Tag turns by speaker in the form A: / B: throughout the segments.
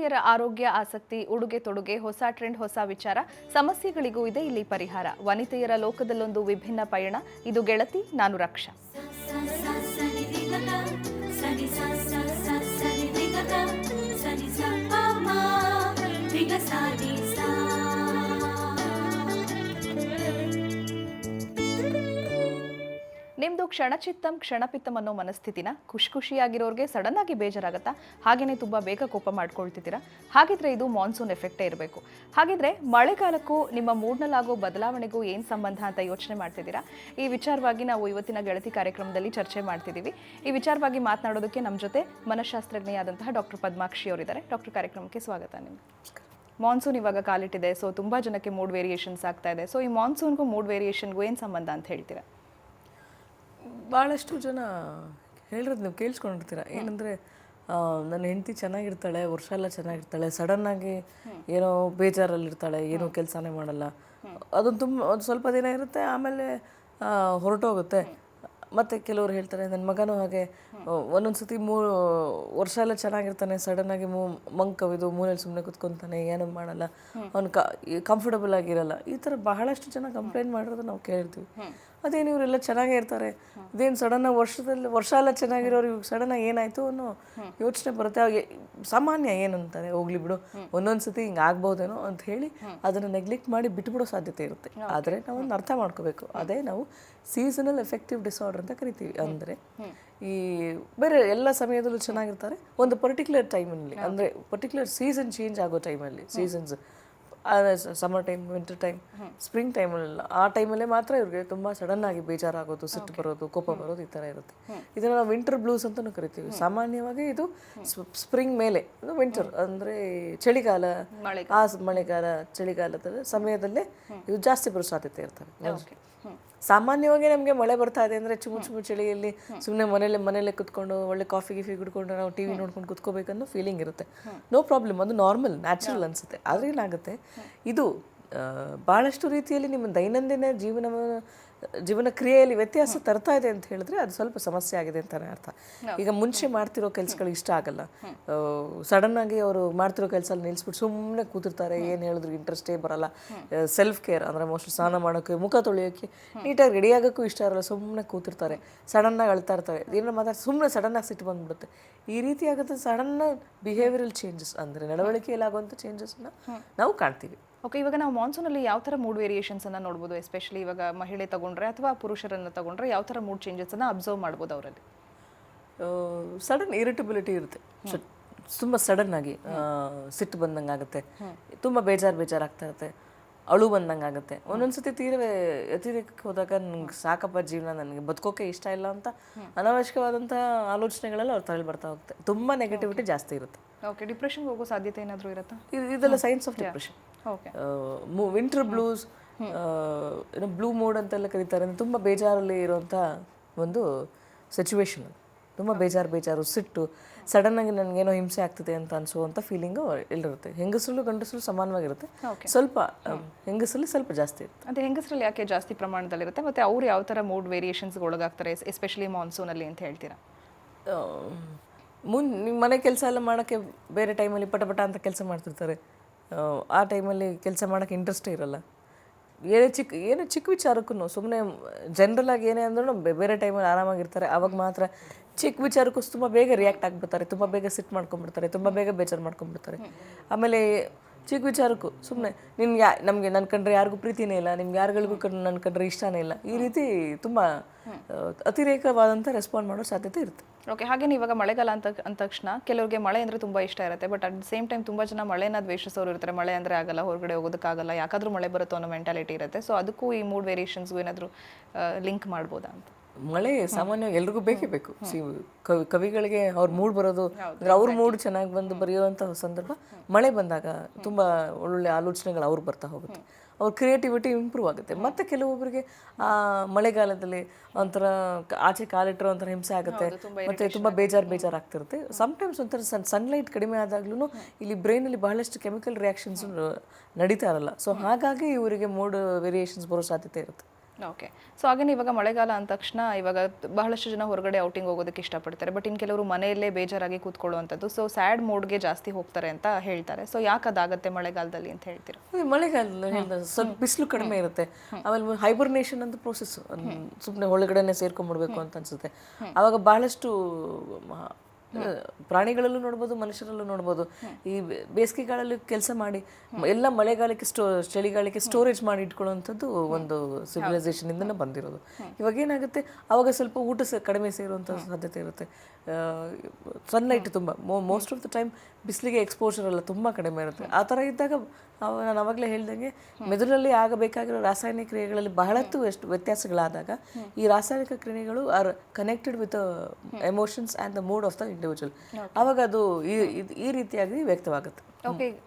A: ಮಹಿಳೆಯರ ಆರೋಗ್ಯ ಆಸಕ್ತಿ ಉಡುಗೆ ತೊಡುಗೆ ಹೊಸ ಟ್ರೆಂಡ್ ಹೊಸ ವಿಚಾರ ಸಮಸ್ಯೆಗಳಿಗೂ ಇದೆ ಇಲ್ಲಿ ಪರಿಹಾರ ವನಿತೆಯರ ಲೋಕದಲ್ಲೊಂದು ವಿಭಿನ್ನ ಪಯಣ ಇದು ಗೆಳತಿ ನಾನು ರಕ್ಷಾ ನಿಮ್ದು ಕ್ಷಣಚಿತ್ತಂ ಕ್ಷಣಪಿತ್ತಂ ಅನ್ನೋ ಮನಸ್ಥಿತಿನ ಖುಷಿಯಾಗಿರೋರಿಗೆ ಸಡನ್ ಆಗಿ ಬೇಜಾರಾಗತ್ತಾ ಹಾಗೇನೆ ತುಂಬಾ ಬೇಗ ಕೋಪ ಮಾಡ್ಕೊಳ್ತಿದ್ದೀರಾ ಹಾಗಿದ್ರೆ ಇದು ಮಾನ್ಸೂನ್ ಎಫೆಕ್ಟೇ ಇರಬೇಕು ಹಾಗಿದ್ರೆ ಮಳೆಗಾಲಕ್ಕೂ ನಿಮ್ಮ ಮೂಡ್ನಲ್ಲಾಗೋ ಬದಲಾವಣೆಗೂ ಏನು ಸಂಬಂಧ ಅಂತ ಯೋಚನೆ ಮಾಡ್ತಿದ್ದೀರಾ ಈ ವಿಚಾರವಾಗಿ ನಾವು ಇವತ್ತಿನ ಗೆಳತಿ ಕಾರ್ಯಕ್ರಮದಲ್ಲಿ ಚರ್ಚೆ ಮಾಡ್ತಿದ್ದೀವಿ ಈ ವಿಚಾರವಾಗಿ ಮಾತನಾಡೋದಕ್ಕೆ ನಮ್ಮ ಜೊತೆ ಮನಃಶಾಸ್ತ್ರಜ್ಞೆಯಾದಂತಹ ಡಾಕ್ಟರ್ ಪದ್ಮಾಕ್ಷಿ ಅವರಿದ್ದಾರೆ ಡಾಕ್ಟರ್ ಕಾರ್ಯಕ್ರಮಕ್ಕೆ ಸ್ವಾಗತ ನಿಮ್ಗೆ ಮಾನ್ಸೂನ್ ಇವಾಗ ಕಾಲಿಟ್ಟಿದೆ ಸೊ ತುಂಬಾ ಜನಕ್ಕೆ ಮೂಡ್ ವೇರಿಯೇಷನ್ಸ್ ಆಗ್ತಾ ಇದೆ ಸೊ ಈ ಮಾನ್ಸೂನ್ಗೂ ಮೂಡ್ ವೇರಿಯೇಷನ್ಗೂ ಏನು ಸಂಬಂಧ ಅಂತ ಹೇಳ್ತೀರಾ
B: ಭಾಳಷ್ಟು ಜನ ಹೇಳಿರೋದು ನೀವು ಕೇಳಿಸ್ಕೊಂಡಿರ್ತೀರ ಏನಂದರೆ ನನ್ನ ಹೆಂಡತಿ ಚೆನ್ನಾಗಿರ್ತಾಳೆ ವರ್ಷ ಎಲ್ಲ ಚೆನ್ನಾಗಿರ್ತಾಳೆ ಸಡನ್ನಾಗಿ ಏನೋ ಬೇಜಾರಲ್ಲಿರ್ತಾಳೆ ಏನೋ ಕೆಲಸನೇ ಮಾಡಲ್ಲ ಅದೊಂದು ಒಂದು ಸ್ವಲ್ಪ ದಿನ ಇರುತ್ತೆ ಆಮೇಲೆ ಹೊರಟೋಗುತ್ತೆ ಮತ್ತು ಕೆಲವರು ಹೇಳ್ತಾರೆ ನನ್ನ ಮಗನೂ ಹಾಗೆ ಒಂದೊಂದು ಸತಿ ವರ್ಷ ಎಲ್ಲ ಚೆನ್ನಾಗಿರ್ತಾನೆ ಸಡನ್ನಾಗಿ ಮಂಕವಿದು ಮೂಲೆಯಲ್ಲಿ ಸುಮ್ಮನೆ ಕುತ್ಕೊತಾನೆ ಏನೂ ಮಾಡಲ್ಲ ಅವ್ನು ಕಂಫರ್ಟಬಲ್ ಆಗಿರಲ್ಲ ಈ ಥರ ಬಹಳಷ್ಟು ಜನ ಕಂಪ್ಲೇಂಟ್ ಮಾಡಿರೋದು ನಾವು ಕೇಳಿರ್ತೀವಿ ಅದೇನು ಇವರೆಲ್ಲ ಚೆನ್ನಾಗೇ ಇರ್ತಾರೆ ಇದೇನು ಸಡನ್ನಾಗಿ ವರ್ಷ ಎಲ್ಲ ಚೆನ್ನಾಗಿರೋರು ಇವಾಗ ಸಡನ್ನಾಗಿ ಏನಾಯಿತು ಅನ್ನೋ ಯೋಚನೆ ಬರುತ್ತೆ ಸಾಮಾನ್ಯ ಏನಂತಾರೆ ಹೋಗ್ಲಿ ಬಿಡು ಒಂದೊಂದು ಸತಿ ಹಿಂಗೆ ಆಗ್ಬೋದೇನೋ ಅಂತ ಹೇಳಿ ಅದನ್ನು ನೆಗ್ಲೆಕ್ಟ್ ಮಾಡಿ ಬಿಟ್ಬಿಡೋ ಸಾಧ್ಯತೆ ಇರುತ್ತೆ ಆದರೆ ನಾವೊಂದು ಅರ್ಥ ಮಾಡ್ಕೋಬೇಕು ಅದೇ ನಾವು ಸೀಸನಲ್ ಎಫೆಕ್ಟಿವ್ ಡಿಸಾರ್ಡರ್ ಅಂತ ಕರಿತೀವಿ ಅಂದರೆ ಈ ಬೇರೆ ಎಲ್ಲ ಸಮಯದಲ್ಲೂ ಚೆನ್ನಾಗಿರ್ತಾರೆ ಒಂದು ಪರ್ಟಿಕ್ಯುಲರ್ ಟೈಮಲ್ಲಿ ಅಂದರೆ ಪರ್ಟಿಕ್ಯುಲರ್ ಸೀಸನ್ ಚೇಂಜ್ ಆಗೋ ಟೈಮಲ್ಲಿ seasons summer time winter time spring ಟೈಮಲ್ಲ ಆ ಟೈಮಲ್ಲೇ ಮಾತ್ರ ಇವ್ರಿಗೆ ತುಂಬ ಸಡನ್ನಾಗಿ ಬೇಜಾರಾಗೋದು ಸಿಟ್ಟು ಬರೋದು ಕೋಪ ಬರೋದು ಈ ಥರ ಇರುತ್ತೆ ಇದನ್ನು ನಾವು ವಿಂಟರ್ ಬ್ಲೂಸ್ ಅಂತಲೂ ಕರಿತೀವಿ ಸಾಮಾನ್ಯವಾಗಿ ಇದು ಸ್ಪ್ರಿಂಗ್ ಮೇಲೆ ಇದು ವಿಂಟರ್ ಅಂದರೆ ಚಳಿಗಾಲ ಮಳೆಗಾಲ ಚಳಿಗಾಲದ ಸಮಯದಲ್ಲೇ ಇದು ಜಾಸ್ತಿ ಬರೋ ಸಾಧ್ಯತೆ ಇರ್ತವೆ ಸಾಮಾನ್ಯವಾಗಿ ನಮಗೆ ಮಳೆ ಬರ್ತಾ ಇದೆ ಅಂದರೆ ಚುಮ್ಮು ಚಳಿಯಲ್ಲಿ ಸುಮ್ಮನೆ ಮನೇಲೆ ಕುತ್ಕೊಂಡು ಒಳ್ಳೆ ಕಾಫಿ ಕುಡ್ಕೊಂಡು ನಾವು ಟಿ ವಿ ನೋಡ್ಕೊಂಡು ಕುತ್ಕೋಬೇಕನ್ನೋ ಫೀಲಿಂಗ್ ಇರುತ್ತೆ ನೋ ಪ್ರಾಬ್ಲಮ್ ಅದು ನಾರ್ಮಲ್ ನ್ಯಾಚುರಲ್ ಅನಿಸುತ್ತೆ ಆದರೆ ಏನಾಗುತ್ತೆ ಇದು ಭಾಳಷ್ಟು ರೀತಿಯಲ್ಲಿ ನಿಮ್ಮ ದೈನಂದಿನ ಜೀವನ ಕ್ರಿಯೆಯಲ್ಲಿ ವ್ಯತ್ಯಾಸ ತರ್ತಾ ಇದೆ ಅಂತ ಹೇಳಿದ್ರೆ ಅದು ಸ್ವಲ್ಪ ಸಮಸ್ಯೆ ಆಗಿದೆ ಅಂತಾನೆ ಅರ್ಥ ಈಗ ಮುಂಚೆ ಮಾಡ್ತಿರೋ ಕೆಲಸಗಳು ಇಷ್ಟ ಆಗಲ್ಲ ಸಡನ್ನಾಗಿ ಅವರು ಮಾಡ್ತಿರೋ ಕೆಲಸ ನಿಲ್ಲಿಸ್ಬಿಟ್ಟು ಸುಮ್ಮನೆ ಕೂತಿರ್ತಾರೆ ಏನು ಹೇಳಿದ್ರು ಇಂಟ್ರೆಸ್ಟೇ ಬರಲ್ಲ ಸೆಲ್ಫ್ ಕೇರ್ ಅಂದರೆ ಮೋಸ್ಟ್ಲಿ ಸ್ನಾನ ಮಾಡೋಕ್ಕೆ ಮುಖ ತೊಳೆಯೋಕ್ಕೆ ನೀಟಾಗಿ ರೆಡಿ ಆಗೋಕ್ಕೂ ಇಷ್ಟ ಇರಲ್ಲ ಸುಮ್ಮನೆ ಕೂತಿರ್ತಾರೆ ಸಡನ್ನಾಗಿ ಅಳ್ತಾ ಇರ್ತಾರೆ ಏನೋ ಸುಮ್ಮನೆ ಸಡನ್ನಾಗಿ ಸಿಟ್ಟು ಬಂದ್ಬಿಡುತ್ತೆ ಈ ರೀತಿ ಆಗುತ್ತೆ ಸಡನ್ ಬಿಹೇವಿಯರಲ್ ಚೇಂಜಸ್ ಅಂದರೆ ನಡವಳಿಕೆಯಲ್ಲಿ ಆಗುವಂಥ ಚೇಂಜಸ್ನ ನಾವು ಕಾಣ್ತೀವಿ
A: ಓಕೆ ಇವಾಗ ನಾವು ಮಾನ್ಸೂನಲ್ಲಿ ಯಾವ ಥರ ಮೂಡ್ ವೇರಿಯೇಷನ್ಸನ್ನು ನೋಡ್ಬೋದು ಎಸ್ಪೆಷಲಿ ಇವಾಗ ಮಹಿಳೆ ತಗೊಂಡ್ರೆ ಅಥವಾ ಪುರುಷರನ್ನು ತಗೊಂಡ್ರೆ ಯಾವ ಥರ ಮೂಡ್ ಚೇಂಜಸನ್ನು ಅಬ್ಸರ್ವ್ ಮಾಡ್ಬೋದು ಅವರಲ್ಲಿ
B: ಸಡನ್ ಇರಿಟಬಿಲಿಟಿ ಇರುತ್ತೆ ತುಂಬ ಸಡನ್ನಾಗಿ ಸಿಟ್ಟು ಬಂದಂಗೆ ಆಗುತ್ತೆ ತುಂಬ ಬೇಜಾರಾಗ್ತಾ ಇರುತ್ತೆ ಅಳು ಬಂದಂಗೆ ಆಗುತ್ತೆ ಒಂದೊಂದು ಸತಿ ಅತಿರೇಕಕ್ಕೆ ಹೋದಾಗ ನನಗೆ ಸಾಕಪ್ಪ ಜೀವನ ನನಗೆ ಬದುಕೋಕೆ ಇಷ್ಟ ಇಲ್ಲ ಅಂತ ಅನಾವಶ್ಯಕವಾದಂಥ ಆಲೋಚನೆಗಳೆಲ್ಲ ಅವ್ರು ತಲೆ ಬರ್ತಾ ಹೋಗುತ್ತೆ ತುಂಬ ನೆಗೆಟಿವಿಟಿ ಜಾಸ್ತಿ ಇರುತ್ತೆ
A: ಓಕೆ ಡಿಪ್ರೆಷನ್ಗೆ ಹೋಗೋ ಸಾಧ್ಯತೆ ಏನಾದರೂ ಇರುತ್ತಾ
B: ಇದೆಲ್ಲ science of depression winter blouse blue mode ಅಂತೆಲ್ಲ ಕರೀತಾರೆ ತುಂಬ ಬೇಜಾರಲ್ಲಿ ಇರುವಂಥ ಒಂದು ಸಿಚುವೇಶನ್ ತುಂಬ ಬೇಜಾರು ಸಿಟ್ಟು ಸಡನ್ನಾಗಿ ನನಗೇನೋ ಹಿಂಸೆ ಆಗ್ತಿದೆ ಅಂತ ಅನಿಸುವಂಥ ಫೀಲಿಂಗು ಎಲ್ಲಿರುತ್ತೆ ಹೆಂಗಸರಲ್ಲೂ ಗಂಡಸರಲ್ಲೂ ಸಮಾನವಾಗಿರುತ್ತೆ ಸ್ವಲ್ಪ ಹೆಂಗಸರಲ್ಲಿ ಸ್ವಲ್ಪ ಜಾಸ್ತಿ ಇರುತ್ತೆ
A: ಅದೇ ಹೆಂಗಸರಲ್ಲಿ ಯಾಕೆ ಜಾಸ್ತಿ ಪ್ರಮಾಣದಲ್ಲಿರುತ್ತೆ ಮತ್ತು ಅವ್ರು ಯಾವ ಥರ ಮೂಡ್ ವೇರಿಯೇಷನ್ಸ್ಗೆ ಒಳಗಾಗ್ತಾರೆ ಎಸ್ಪೆಷಲಿ ಮಾನ್ಸೂನಲ್ಲಿ ಅಂತ ಹೇಳ್ತೀರಾ
B: ನಿಮ್ಮ ಮನೆ ಕೆಲಸ ಎಲ್ಲ ಮಾಡೋಕ್ಕೆ ಬೇರೆ ಟೈಮಲ್ಲಿ ಪಟ ಅಂತ ಕೆಲಸ ಮಾಡ್ತಿರ್ತಾರೆ ಆ ಟೈಮಲ್ಲಿ ಕೆಲಸ ಮಾಡೋಕ್ಕೆ ಇಂಟ್ರೆಸ್ಟೇ ಇರಲ್ಲ ಏನೇ ಚಿಕ್ಕ ವಿಚಾರಕ್ಕೂ ಸುಮ್ಮನೆ ಜನರಲಾಗಿ ಏನೇ ಅಂದ್ರೂ ಬೇರೆ ಟೈಮಲ್ಲಿ ಆರಾಮಾಗಿರ್ತಾರೆ ಆವಾಗ ಮಾತ್ರ ಚಿಕ್ಕ ವಿಚಾರಕ್ಕೂ ತುಂಬ ಬೇಗ ರಿಯಾಕ್ಟ್ ಆಗಿಬಿಡ್ತಾರೆ ತುಂಬ ಬೇಗ ಸಿಟ್ಟು ಮಾಡ್ಕೊಂಡ್ಬಿಡ್ತಾರೆ ತುಂಬ ಬೇಗ ಬೇಜಾರು ಮಾಡ್ಕೊಂಡ್ಬಿಡ್ತಾರೆ ಆಮೇಲೆ ಚಿಕ್ಕ ವಿಚಾರಕ್ಕೂ ಸುಮ್ಮನೆ ನಮಗೆ ನನ್ನ ಕಂಡ್ರೆ ಯಾರಿಗೂ ಪ್ರೀತಿನೇ ಇಲ್ಲ ನಿಮ್ಗೆ ಯಾರುಗಳಿಗೂ ನನ್ನ ಕಂಡ್ರೆ ಇಷ್ಟನೇ ಇಲ್ಲ ಈ ರೀತಿ ತುಂಬ ಅತಿರೇಕವಾದಂಥ ರೆಸ್ಪಾಂಡ್ ಮಾಡೋ ಸಾಧ್ಯತೆ ಇರುತ್ತೆ
A: ಓಕೆ ಹಾಗೇನೆ ಇವಾಗ ಮಳೆಗಾಲ ಅಂದ ತಕ್ಷಣ ಕೆಲವರಿಗೆ ಮಳೆ ಅಂದರೆ ತುಂಬ ಇಷ್ಟ ಇರುತ್ತೆ but at the same time ತುಂಬ ಜನ ಮಳೆನ ದ್ವೇಷಿಸೋರು ಇರ್ತಾರೆ ಮಳೆ ಅಂದರೆ ಆಗಲ್ಲ ಹೊರಗಡೆ ಹೋಗೋದಕ್ಕಾಗಲ್ಲ ಯಾಕಾದರೂ ಮಳೆ ಬರುತ್ತೋ ಅನ್ನೋ ಮೆಂಟಾಲಿಟಿ ಇರುತ್ತೆ ಸೊ ಅದಕ್ಕೂ ಈ ಮೂಡ್ ವೇರಿಯೇಷನ್ಸ್ಗೂ ಏನಾದರೂ ಲಿಂಕ್ ಮಾಡ್ಬೋದಾ ಅಂತ
B: ಮಳೆ ಸಾಮಾನ್ಯವಾಗಿ ಎಲ್ರಿಗೂ ಬೇಕೇ ಬೇಕು ಕವಿಗಳಿಗೆ ಅವ್ರ ಮೂಡ್ ಬರೋದು ಅಂದರೆ ಅವ್ರ ಮೂಡ್ ಚೆನ್ನಾಗಿ ಬಂದು ಬರೆಯುವಂಥ ಸಂದರ್ಭ ಮಳೆ ಬಂದಾಗ ತುಂಬ ಒಳ್ಳೊಳ್ಳೆ ಆಲೋಚನೆಗಳು ಅವ್ರಿಗೆ ಬರ್ತಾ ಹೋಗುತ್ತೆ ಅವ್ರ ಕ್ರಿಯೇಟಿವಿಟಿ ಇಂಪ್ರೂವ್ ಆಗುತ್ತೆ ಮತ್ತು ಕೆಲವೊಬ್ಬರಿಗೆ ಆ ಮಳೆಗಾಲದಲ್ಲಿ ಒಂಥರ ಆಚೆ ಕಾಲಿಟ್ಟಿರೋ ಒಂಥರ ಹಿಂಸೆ ಆಗುತ್ತೆ ಮತ್ತು ತುಂಬ ಬೇಜಾರಾಗ್ತಿರುತ್ತೆ ಸಮ್ಟೈಮ್ಸ್ ಒಂಥರ ಸನ್ಲೈಟ್ ಕಡಿಮೆ ಆದಾಗ್ಲೂ ಇಲ್ಲಿ ಬ್ರೈನಲ್ಲಿ ಬಹಳಷ್ಟು ಕೆಮಿಕಲ್ ರಿಯಾಕ್ಷನ್ಸ್ ನಡೀತಾ ಇರಲ್ಲ ಸೊ ಹಾಗಾಗಿ ಇವರಿಗೆ ಮೂಡ್ ವೇರಿಯೇಷನ್ಸ್ ಬರೋ ಸಾಧ್ಯತೆ ಇರುತ್ತೆ
A: ಓಕೆ. ಸೊ ಹಾಗೇನೆ ಇವಾಗ ಮಳೆಗಾಲ ಅಂದ ತಕ್ಷಣ ಇವಾಗ ಬಹಳಷ್ಟು ಜನ ಹೊರಗಡೆ ಔಟಿಂಗ್ ಹೋಗೋದಕ್ಕೆ ಇಷ್ಟಪಡ್ತಾರೆ, ಬಟ್ ಇನ್ನು ಕೆಲವರು ಮನೆಯಲ್ಲೇ ಬೇಜಾರಾಗಿ ಕೂತ್ಕೊಳ್ಳುವಂಥದ್ದು, ಸೊ ಸ್ಯಾಡ್ ಮೋಡ್ಗೆ ಜಾಸ್ತಿ ಹೋಗ್ತಾರೆ ಅಂತ ಹೇಳ್ತಾರೆ. ಸೊ ಯಾಕೆ ಅದಾಗತ್ತೆ ಮಳೆಗಾಲದಲ್ಲಿ ಅಂತ ಹೇಳ್ತೀರಾ?
B: ಮಳೆಗಾಲ ಹೇಳಿದ ಸ್ವಲ್ಪ ಬಿಸಿಲು ಕಡಿಮೆ ಇರುತ್ತೆ, ಆಮೇಲೆ ಹೈಬರ್ನೇಷನ್ ಅಂತ ಪ್ರೋಸೆಸ್, ಸುಮ್ಮನೆ ಒಳಗಡೆನೆ ಸೇರ್ಕೊಂಡ್ಬಿಡ್ಬೇಕು ಅಂತ ಅನ್ಸುತ್ತೆ. ಆವಾಗ ಬಹಳಷ್ಟು ಪ್ರಾಣಿಗಳಲ್ಲೂ ನೋಡ್ಬೋದು, ಮನುಷ್ಯರಲ್ಲೂ ನೋಡ್ಬೋದು, ಈ ಬೇಸಿಗೆಗಾಲಲ್ಲಿ ಕೆಲಸ ಮಾಡಿ ಎಲ್ಲ ಮಳೆಗಾಲಕ್ಕೆ ಚಳಿಗಾಲಕ್ಕೆ ಸ್ಟೋರೇಜ್ ಮಾಡಿ ಇಟ್ಕೊಳ್ಳುವಂಥದ್ದು ಒಂದು ಸಿವಿಲೈಸೇಷನ್ ಇಂದನೇ ಬಂದಿರೋದು. ಇವಾಗ ಏನಾಗುತ್ತೆ, ಅವಾಗ ಸ್ವಲ್ಪ ಊಟ ಕಡಿಮೆ ಸೇರುವಂಥ ಸಾಧ್ಯತೆ ಇರುತ್ತೆ. ಸನ್ಲೈಟ್ ತುಂಬ ಮೋಸ್ಟ್ ಆಫ್ ದ ಟೈಮ್ ಬಿಸಿಲಿಗೆ ಎಕ್ಸ್ಪೋಜರ್ ಎಲ್ಲ ತುಂಬ ಕಡಿಮೆ ಇರುತ್ತೆ. ಆ ಥರ ಇದ್ದಾಗ ನಾನು ಅವಾಗಲೇ ಹೇಳ್ದಂಗೆ ಮೆದುಳಲ್ಲಿ ಆಗಬೇಕಾಗಿರೋ ರಾಸಾಯನಿಕ ಕ್ರಿಯೆಗಳಲ್ಲಿ ಬಹಳಷ್ಟು ವ್ಯತ್ಯಾಸಗಳಾದಾಗ ಈ ರಾಸಾಯನಿಕ ಕ್ರಿಯೆಗಳು are connected with emotions and the mood of the individual. ಆವಾಗ ಅದು ಈ ರೀತಿಯಾಗಿ ವ್ಯಕ್ತವಾಗುತ್ತೆ.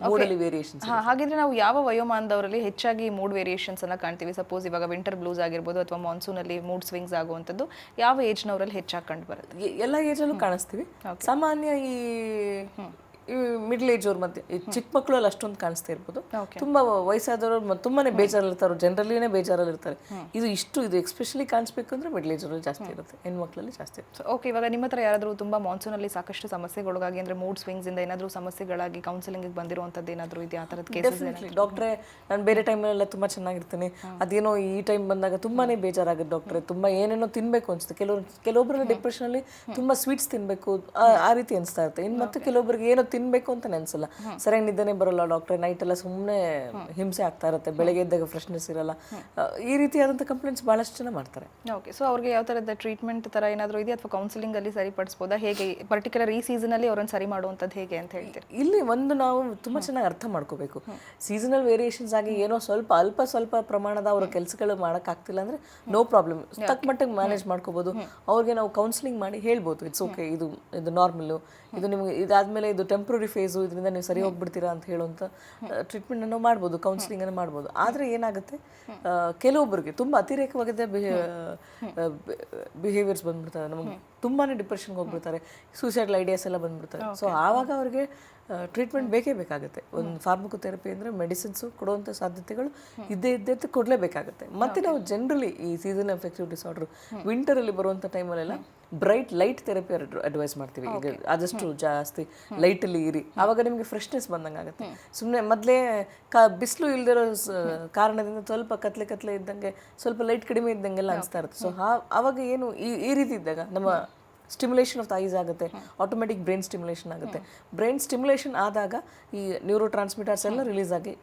B: ಮೂಡಲ್ಲಿ ವೇರಿಯೇಷನ್ಸ್.
A: ಹಾಗಿದ್ರೆ ನಾವು ಯಾವ ವಯೋಮಾನದವರಲ್ಲಿ ಹೆಚ್ಚಾಗಿ ಮೂಡ್ ವೇರಿಯೇಷನ್ಸ್ ಅನ್ನ ಕಾಣ್ತೀವಿ? ಸಪೋಸ್ ಇವಾಗ ವಿಂಟರ್ ಬ್ಲೂಸ್ ಆಗಿರ್ಬೋದು ಅಥವಾ ಮಾನ್ಸೂನ್ ಅಲ್ಲಿ ಮೂಡ್ ಸ್ವಿಂಗ್ಸ್ ಆಗುವಂಥದ್ದು ಯಾವ ಏಜ್ನವರಲ್ಲಿ ಹೆಚ್ಚಾಗಿ ಕಂಡು ಬರುತ್ತೆ?
B: ಎಲ್ಲ ಏಜಲ್ಲೂ ಕಾಣಿಸ್ತೀವಿ. ಸಾಮಾನ್ಯ ಈ ಮಿಡ್ಲ್ ಏಜ್ ಅವ್ರ ಮಧ್ಯೆ ಈ ಚಿಕ್ಕ ಮಕ್ಕಳಲ್ಲಿ ಅಷ್ಟೊಂದು ಕಾಣಿಸ್ತಾ ಇರ್ಬೋದು. ತುಂಬಾ ವಯಸ್ಸಾದವರು ತುಂಬಾನೇ ಬೇಜಾರಲ್ಲಿರ್ತಾರೆ, ಜನರಲ್ಲಿನೇ ಬೇಜಾರಲ್ಲಿರ್ತಾರೆ. ಇದು ಎಕ್ಸ್ಪೆಷಲಿ ಕಾಣಿಸ್ಬೇಕು ಅಂದ್ರೆ ಮಿಡ್ಲ್ ಏಜ್ ಅವರಲ್ಲಿ ಜಾಸ್ತಿ ಇರುತ್ತೆ, ಹೆಣ್ಮಕ್ಳಲ್ಲಿ ಜಾಸ್ತಿ ಇರುತ್ತೆ.
A: ಓಕೆ, ಇವಾಗ ನಿಮ್ಮ ಹತ್ರ ಯಾರಾದರೂ ತುಂಬಾ ಮಾನ್ಸೂನ್ ಅಲ್ಲಿ ಸಾಕಷ್ಟು ಸಮಸ್ಯೆಗೊಳಗಾಗಿ ಅಂದ್ರೆ ಮೂಡ್ ಸ್ವಿಂಗ್ಸ್ ಇಂದ ಏನಾದರೂ ಸಮಸ್ಯೆಗಳಾಗಿ ಕೌನ್ಸಿಲಿಂಗ್ ಬಂದಿರುವಂತದ್ದು ಏನಾದರೂ ಇದೆಯಾ? ಆ ಥರದ ಕೇಸಸ್?
B: ಡಾಕ್ಟ್ರೆ, ನಾನು ಬೇರೆ ಟೈಮಲ್ಲೆಲ್ಲ ತುಂಬಾ ಚೆನ್ನಾಗಿರ್ತೀನಿ, ಅದೇನೋ ಈ ಟೈಮ್ ಬಂದಾಗ ತುಂಬಾನೇ ಬೇಜಾರಾಗುತ್ತೆ ಡಾಕ್ಟ್ರೆ, ತುಂಬಾ ಏನೇನೋ ತಿನ್ಬೇಕು ಅನ್ಸುತ್ತೆ. ಕೆಲವೊಬ್ಬರಲ್ಲಿ ಡಿಪ್ರೆಷನ್ ಅಲ್ಲಿ ತುಂಬಾ ಸ್ವೀಟ್ಸ್ ತಿನ್ಬೇಕು ಆ ರೀತಿ ಅನಿಸ್ತಾ ಇರುತ್ತೆ. ಇನ್ನು ಮತ್ತೆ ಕೆಲವೊಬ್ಬರಿಗೆ ಏನೋ ತಿನ್ಬೇಕು ಅಂತ ಅನ್ಸಲ್ಲ, ಸರಿಯಾಗಿ ನಿದ್ದೆನೇ ಬರೋಲ್ಲ ಡಾಕ್ಟ್ರೆ, ನೈಟ್ ಎಲ್ಲ ಸುಮ್ಮನೆ ಹಿಂಸೆ ಆಗ್ತಾ ಇರುತ್ತೆ, ಬೆಳಗ್ಗೆ ಎದ್ದಾಗ ಫ್ರೆಶ್ನೆಸ್ ಇರಲ್ಲ, ಈ ರೀತಿಯಾದಂಥ ಕಂಪ್ಲೇಂಟ್ಸ್ ಬಹಳಷ್ಟು ಜನ ಮಾಡ್ತಾರೆ.
A: ಓಕೆ, ಸೊ ಅವ್ರಿಗೆ ಯಾವ ಥರದ ಟ್ರೀಟ್ಮೆಂಟ್ ಥರ ಏನಾದರೂ ಇದೆಯಾ ಅಥವಾ ಕೌನ್ಸಿಲಿಂಗ್ ಅಲ್ಲಿ ಸರಿಪಡಿಸ್ಬೋದಾ? ಹೇಗೆ ಪರ್ಟಿಕ್ಯುಲರ್ ಈ ಸೀಸನಲ್ಲಿ ಅವ್ರನ್ನ ಸರಿ ಮಾಡುವಂಥದ್ದು ಹೇಗೆ ಅಂತ ಹೇಳ್ತೀರಿ?
B: ಇಲ್ಲಿ ನಾವು ತುಂಬಾ ಚೆನ್ನಾಗಿ ಅರ್ಥ ಮಾಡ್ಕೋಬೇಕು. ಸೀಸನಲ್ ವೇರಿಯೇಷನ್ಸ್ ಆಗಿ ಏನೋ ಸ್ವಲ್ಪ ಪ್ರಮಾಣದ ಅವ್ರ ಕೆಲಸಗಳು ಮಾಡೋಕ್ಕಾಗ್ತಿಲ್ಲ ಅಂದ್ರೆ ನೋ ಪ್ರಾಬ್ಲಮ್, ತಕ್ಕ ಮಟ್ಟಿಗೆ ಮ್ಯಾನೇಜ್ ಮಾಡ್ಕೋಬಹುದು. ಅವ್ರಿಗೆ ನಾವು ಕೌನ್ಸಿಲಿಂಗ್ ಮಾಡಿ ಹೇಳ್ಬೋದು, ಇಟ್ಸ್ ಓಕೆ, ಇದು ನಾರ್ಮಲ್ಲು, ಇದು ನಿಮ್ಗೆ ಇದಾದ್ಮೇಲೆ ಇದು ಟೆಂಪ್ರರಿ ಫೇಸು, ಇದರಿಂದ ನೀವು ಸರಿ ಹೋಗ್ಬಿಡ್ತೀರಾ ಅಂತ ಹೇಳುವಂಥ ಟ್ರೀಟ್ಮೆಂಟ್ ನಾವು ಮಾಡ್ಬೋದು, ಕೌನ್ಸಿಲಿಂಗ್ ಅನ್ನು ಮಾಡ್ಬೋದು. ಆದರೆ ಏನಾಗುತ್ತೆ, ಕೆಲವೊಬ್ಬರಿಗೆ ತುಂಬ ಅತಿರೇಕವಾಗಿದೆ ಬಿಹೇವಿಯರ್ಸ್ ಬಂದ್ಬಿಡ್ತಾರೆ, ನಮಗೆ ತುಂಬಾ ಡಿಪ್ರೆಷನ್ಗೆ ಹೋಗ್ಬಿಡ್ತಾರೆ, ಸೂಸೈಡಲ್ ಐಡಿಯಾಸ್ ಎಲ್ಲ ಬಂದ್ಬಿಡ್ತಾರೆ. ಸೊ ಆವಾಗ ಅವ್ರಿಗೆ ಟ್ರೀಟ್ಮೆಂಟ್ ಬೇಕೇ ಬೇಕಾಗುತ್ತೆ. ಒಂದು ಫಾರ್ಮಕೋಥೆರಪಿ ಅಂದರೆ ಮೆಡಿಸಿನ್ಸು ಕೊಡುವಂಥ ಸಾಧ್ಯತೆಗಳು ಇದ್ದೇ ಕೊಡಲೇಬೇಕಾಗುತ್ತೆ. ಮತ್ತು ನಾವು ಜನರಲಿ ಈ ಸೀಸನ್ ಎಫೆಕ್ಟಿವ್ ಡಿಸಾರ್ಡರ್ ವಿಂಟರಲ್ಲಿ ಬರುವಂಥ ಟೈಮಲ್ಲೆಲ್ಲ ಬ್ರೈಟ್ ಲೈಟ್ ಥೆರಪಿ ಅಡ್ವೈಸ್ ಮಾಡ್ತೀವಿ. ಈಗ ಆದಷ್ಟು ಜಾಸ್ತಿ ಲೈಟಲ್ಲಿ ಇರಿ, ಆವಾಗ ನಿಮಗೆ ಫ್ರೆಶ್ನೆಸ್ ಬಂದಂಗೆ ಆಗುತ್ತೆ. ಸುಮ್ಮನೆ ಮೊದಲೇ ಬಿಸಿಲು ಇಲ್ದಿರೋ ಕಾರಣದಿಂದ ಸ್ವಲ್ಪ ಕತ್ಲೆ ಇದ್ದಂಗೆ, ಸ್ವಲ್ಪ ಲೈಟ್ ಕಡಿಮೆ ಇದ್ದಂಗೆಲ್ಲ ಅನಿಸ್ತಾ ಇರುತ್ತೆ. ಸೊ ಆವಾಗ ಏನು ಈ ರೀತಿ ಇದ್ದಾಗ ನಮ್ಮ ಸ್ಟಿಮ್ಯುಲೇಷನ್ ಆಫ್ ದ ಐಸ್ ಆಗುತ್ತೆ, ಆಟೋಮೆಟಿಕ್ ಬ್ರೈನ್ ಸ್ಟಿಮ್ಯುಲೇಷನ್ ಆಗುತ್ತೆ. ಬ್ರೈನ್ ಸ್ಟಿಮ್ಯುಲೇಷನ್ ಆದಾಗ ಈ ನ್ಯೂರೋ ಟ್ರಾನ್ಸ್ಮಿಟರ್ಸ್ ಎಲ್ಲ ರಿಲೀಸ್ ಆಗಿ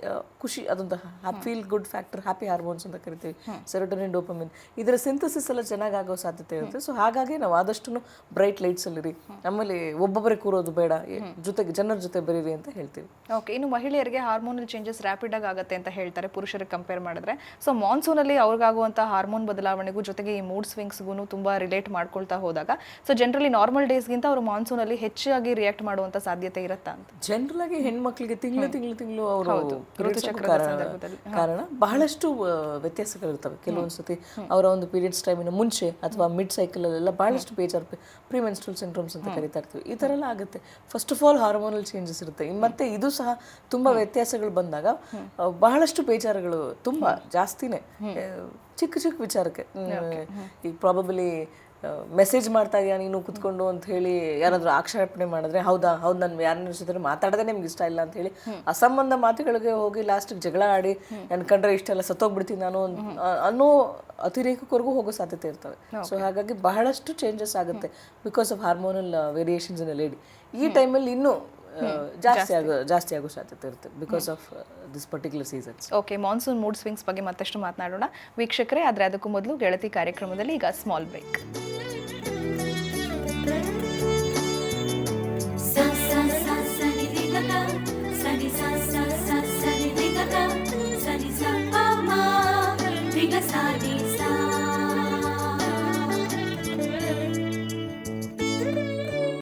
B: ಖುಷಿ, ಅದೊಂದು feel good factor, happy hormones ಅಂತ ಕರಿತೀವಿ, ಸೆರೋಟೋನಿನ್, ಡೋಪಮಿನ್, ಇದರ ಸಿಂಥಸಿಸ್ ಎಲ್ಲ ಚೆನ್ನಾಗಿ ಆಗೋ ಸಾಧ್ಯತೆ ಇರುತ್ತೆ. ಸೊ ಹಾಗಾಗಿ ನಾವು ಆದಷ್ಟು ಬ್ರೈಟ್ ಲೈಟ್ಸಲ್ಲಿರಿ, ಆಮೇಲೆ ಒಬ್ಬೊಬ್ಬರೇ ಕೂರೋದು ಬೇಡ, ಜನರ ಜೊತೆ ಬರೀರಿ ಅಂತ ಹೇಳ್ತೀವಿ.
A: ಓಕೆ, ಇನ್ನು ಮಹಿಳೆಯರಿಗೆ ಹಾರ್ಮೋನಲ್ ಚೇಂಜಸ್ ರ್ಯಾಪಿಡ್ ಆಗಿ ಆಗುತ್ತೆ ಅಂತ ಹೇಳ್ತಾರೆ ಪುರುಷರಿಗೆ ಕಂಪೇರ್ ಮಾಡಿದ್ರೆ. ಸೊ ಮಾನ್ಸೂನಲ್ಲಿ ಅವ್ರಿಗಾಗುವಂಥ ಹಾರ್ಮೋನ್ ಬದಲಾವಣೆಗೂ ಜೊತೆಗೆ ಈ ಮೂಡ್ ಸ್ವಿಂಗ್ಸ್ಗೂ ತುಂಬಾ ರಿಲೇಟ್ ಮಾಡ್ಕೊಳ್ತಾ ಹೋದಾಗ ಸೊ ಜನರಲಿ ನಾರ್ಮಲ್ ಡೇಸ್ಗಿಂತ ಅವರು ಮಾನ್ಸೂನಲ್ಲಿ ಹೆಚ್ಚಾಗಿ ರಿಯಾಕ್ಟ್ ಮಾಡುವಂತ ಸಾಧ್ಯತೆ ಇರುತ್ತಾ ಅಂತ?
B: ಜನರಲ್ ಆಗಿ ಹೆಣ್ಮಕ್ಳಿಗೆ ತಿಂಗಳು ಅವರು ಕಾರಣ ಬಹಳಷ್ಟು ವ್ಯತ್ಯಾಸಗಳಿರ್ತವೆ. ಕೆಲವೊಂದ್ಸತಿ ಅವರ ಒಂದು ಪೀರಿಯಡ್ಸ್ ಟೈಮಿನ ಮುಂಚೆ ಅಥವಾ ಮಿಡ್ ಸೈಕಲ್ ಅಲ್ಲೆಲ್ಲ ಬಹಳಷ್ಟು ಬೇಜಾರು, ಪ್ರಿಮೆನ್ಸ್ಟ್ರಲ್ ಸಿಂಡ್ರೋಮ್ಸ್ ಅಂತ ಕರಿತಾ ಇರ್ತೀವಿ, ಈ ಥರ ಎಲ್ಲ ಆಗುತ್ತೆ. First of all hormonal changes ಇರುತ್ತೆ. ಮತ್ತೆ ಇದು ಸಹ ತುಂಬಾ ವ್ಯತ್ಯಾಸಗಳು ಬಂದಾಗ ಬಹಳಷ್ಟು ಬೇಜಾರುಗಳು ತುಂಬಾ ಜಾಸ್ತಿನೇ, ಚಿಕ್ಕ ವಿಚಾರಕ್ಕೆ. ಈಗ ಪ್ರಾಬಬಲಿ ಮೆಸೇಜ್ ಮಾಡ್ತಾ ಇದೆಯಾ ನೀನು ಕುತ್ಕೊಂಡು ಅಂತ ಹೇಳಿ ಯಾರಾದರೂ ಆಕ್ಷೇಪಣೆ ಮಾಡಿದ್ರೆ, ಹೌದು ನಾನು ಯಾರನ್ನ ಜೊತೆ ಮಾತಾಡೋದೇ ನಿಮ್ಗೆ ಇಷ್ಟ ಇಲ್ಲ ಅಂತ ಹೇಳಿ ಅಸಂಬಂಧ ಮಾತುಗಳಿಗೆ ಹೋಗಿ ಲಾಸ್ಟಿಗೆ ಜಗಳ ಆಡಿ ನನ್ನ ಕಂಡ್ರೆ ಇಷ್ಟೆಲ್ಲ ಸತ್ತೋಗ್ಬಿಡ್ತೀನಿ ನಾನು ಅನ್ನೋ ಅತಿರೇಕಕ್ಕವರೆಗೂ ಹೋಗೋ ಸಾಧ್ಯತೆ ಇರ್ತವೆ. ಸೊ ಹಾಗಾಗಿ ಬಹಳಷ್ಟು ಚೇಂಜಸ್ ಆಗುತ್ತೆ because of hormonal variations in lady. ಈ ಟೈಮಲ್ಲಿ ಇನ್ನೂ ಜಾಸ್ತಿ ಆಗೋ ಸಾಧ್ಯತೆ ಇರುತ್ತೆ because of this particular seasons.
A: Okay, monsoon mood swings ಬಗ್ಗೆ ಮತ್ತಷ್ಟು ಮಾತನಾಡೋಣ ವೀಕ್ಷಕರೇ. ಆದರೆ ಅದಕ್ಕೂ ಮೊದಲು ಗೆಳತಿ ಕಾರ್ಯಕ್ರಮದಲ್ಲಿ ಈಗ ಸ್ಮಾಲ್ ಬ್ರೇಕ್.